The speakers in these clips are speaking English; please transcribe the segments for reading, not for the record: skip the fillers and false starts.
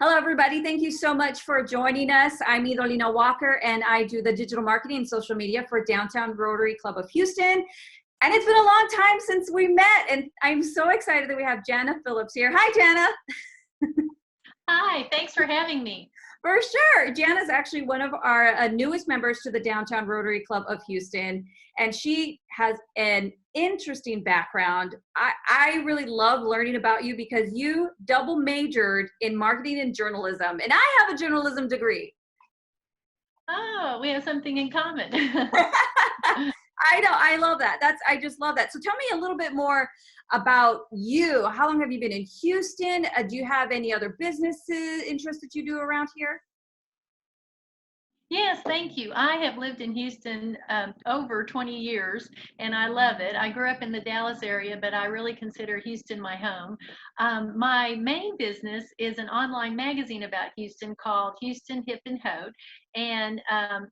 Hello, everybody. Thank you so much for joining us. I'm Idolina Walker, and I do the digital marketing and social media for Downtown Rotary Club of Houston. And it's been a long time since we met, and I'm so excited that we have Jana Phillips here. Hi, Jana. Hi, thanks for having me. For sure. Jana's actually one of our newest members to the Downtown Rotary Club of Houston, and she has an interesting background. I really love learning about you because you double majored in marketing and journalism, and I have a journalism degree. Oh, we have something in common. I know, I love that. I just love that. So tell me a little bit more about you. How long have you been in Houston? Do you have any other businesses, interests that you do around here? Yes, thank you. I have lived in Houston over 20 years, and I love it. I grew up in the Dallas area, but I really consider Houston my home. My main business is an online magazine about Houston called Houston Hip and Hoed. And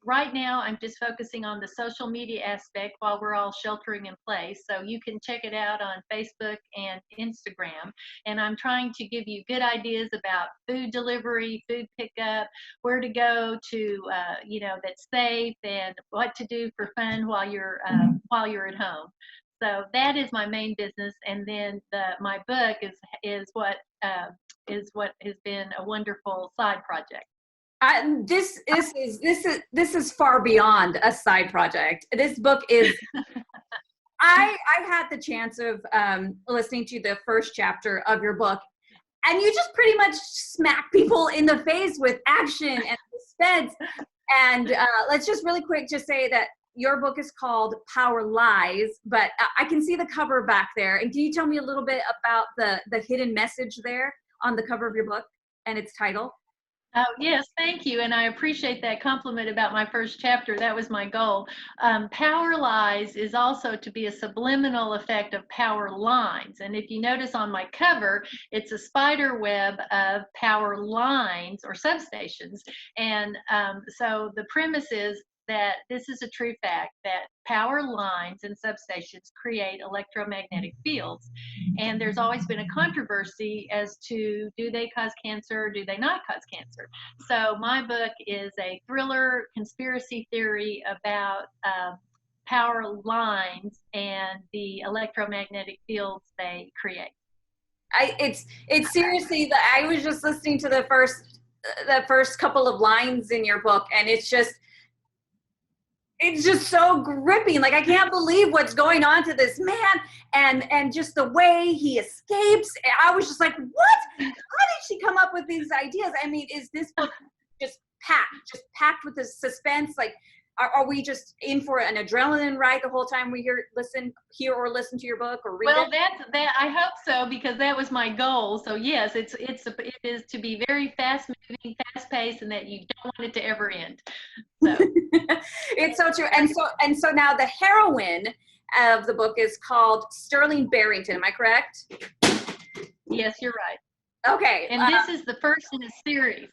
right now, I'm just focusing on the social media aspect while we're all sheltering in place. So you can check it out on Facebook and Instagram. And I'm trying to give you good ideas about food delivery, food pickup, where to go to, that's safe, and what to do for fun while you're at home. So that is my main business, and then my book is what has been a wonderful side project. This is far beyond a side project. This book is. I had the chance of listening to the first chapter of your book, and you just pretty much smack people in the face with action and suspense. And let's just really quick just say that your book is called Power Lies, but I can see the cover back there. And can you tell me a little bit about the hidden message there on the cover of your book and its title? Oh, yes, thank you. And I appreciate that compliment about my first chapter. That was my goal. Power lies is also to be a subliminal effect of power lines. And if you notice on my cover, it's a spider web of power lines or substations. And so the premise is that this is a true fact that power lines and substations create electromagnetic fields. And there's always been a controversy as to, do they cause cancer or do they not cause cancer? So my book is a thriller conspiracy theory about power lines and the electromagnetic fields they create. It's seriously that I was just listening to the first couple of lines in your book, and it's just so gripping. Like, I can't believe what's going on to this man, and just the way he escapes. I was just like, what? How did she come up with these ideas? I mean, is this book just packed with the suspense? Like, are we just in for an adrenaline ride the whole time we listen to your book or read it? Well, that I hope so, because that was my goal. So yes, it is to be very fast moving, fast paced, and that you don't want it to ever end. So it's so true. And so now the heroine of the book is called Sterling Barrington. Am I correct? Yes, you're right. Okay. And this is the first in a series.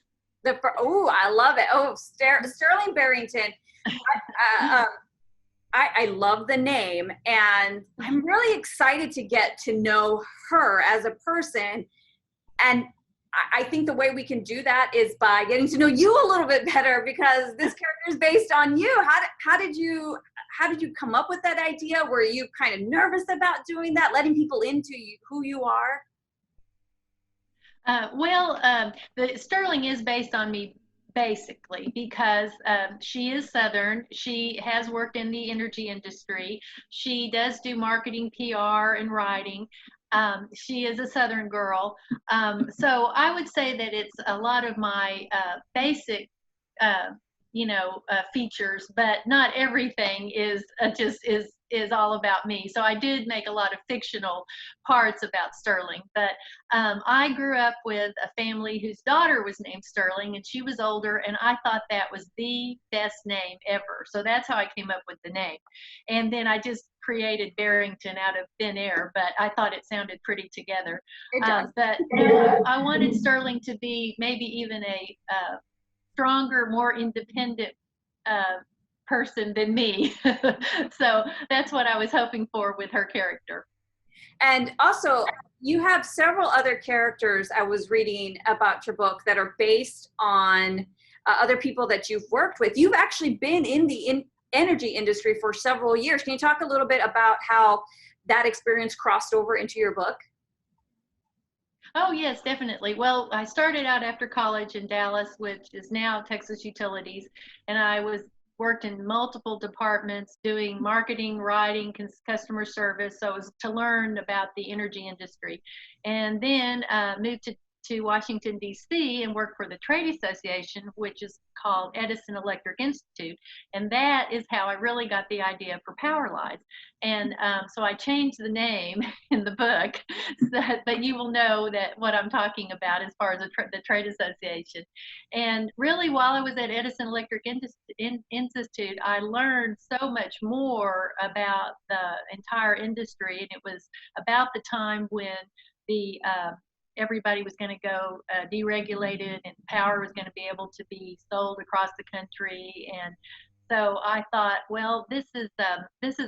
I love it. Oh, Sterling Barrington. I love the name, and I'm really excited to get to know her as a person. And I think the way we can do that is by getting to know you a little bit better, because this character is based on you. How did you come up with that idea? Were you kind of nervous about doing that, letting people into who you are? The Sterling is based on me, basically, because she is Southern. She has worked in the energy industry. She does do marketing, PR, and writing. She is a Southern girl. So I would say that it's a lot of my basic, features, but not everything is all about me. So I did make a lot of fictional parts about Sterling, but I grew up with a family whose daughter was named Sterling, and she was older, and I thought that was the best name ever. So that's how I came up with the name. And then I just created Barrington out of thin air, but I thought it sounded pretty together. It does. But I wanted Sterling to be maybe even a stronger, more independent person than me. So that's what I was hoping for with her character. And also, you have several other characters I was reading about your book that are based on other people that you've worked with. You've actually been in the energy industry for several years. Can you talk a little bit about how that experience crossed over into your book? Oh, yes, definitely. Well, I started out after college in Dallas, which is now Texas Utilities, and I worked in multiple departments doing marketing, writing, customer service. So it was to learn about the energy industry. And then moved to Washington, D.C. and worked for the trade association, which is called Edison Electric Institute. And that is how I really got the idea for Power Lies. And so I changed the name in the book, but you will know that what I'm talking about as far as the trade association. And really, while I was at Edison Electric Institute, I learned so much more about the entire industry. And it was about the time when the everybody was going to go deregulated and power was going to be able to be sold across the country. And so I thought, well, this is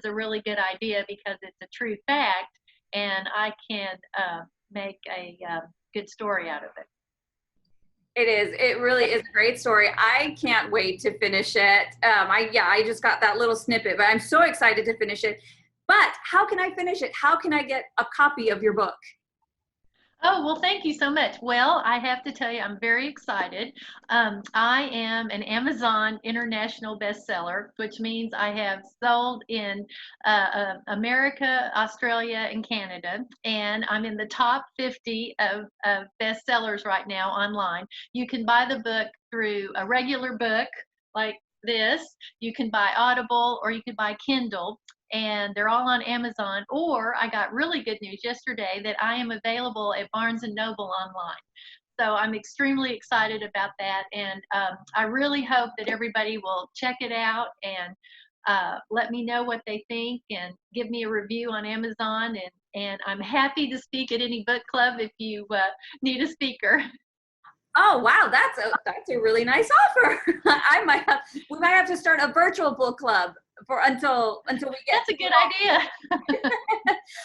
a really good idea because it's a true fact, and I can make a good story out of it. It is. It really is a great story. I can't wait to finish it. I just got that little snippet, but I'm so excited to finish it. But how can I finish it? How can I get a copy of your book? Oh, well, thank you so much. Well, I have to tell you, I'm very excited. I am an Amazon international bestseller, which means I have sold in America, Australia, and Canada, and I'm in the top 50 of bestsellers right now online. You can buy the book through a regular book like this. You can buy Audible, or you can buy Kindle, and they're all on Amazon. Or I got really good news yesterday that I am available at Barnes and Noble online. So I'm extremely excited about that, and I really hope that everybody will check it out and let me know what they think and give me a review on Amazon. And I'm happy to speak at any book club if you need a speaker. Oh wow, that's a really nice offer. We might have to start a virtual book club for until we get. That's a good idea.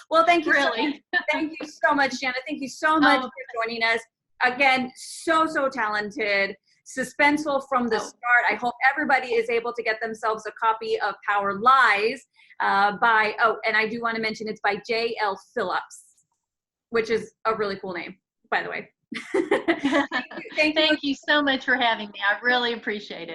Well, thank you. Really. Thank you so much, Jana. Thank you so much for joining us. Again, so talented, suspenseful from the start. I hope everybody is able to get themselves a copy of Power Lies and I do want to mention it's by J.L. Phillips, which is a really cool name, by the way. Thank you so much for having me. I really appreciate it.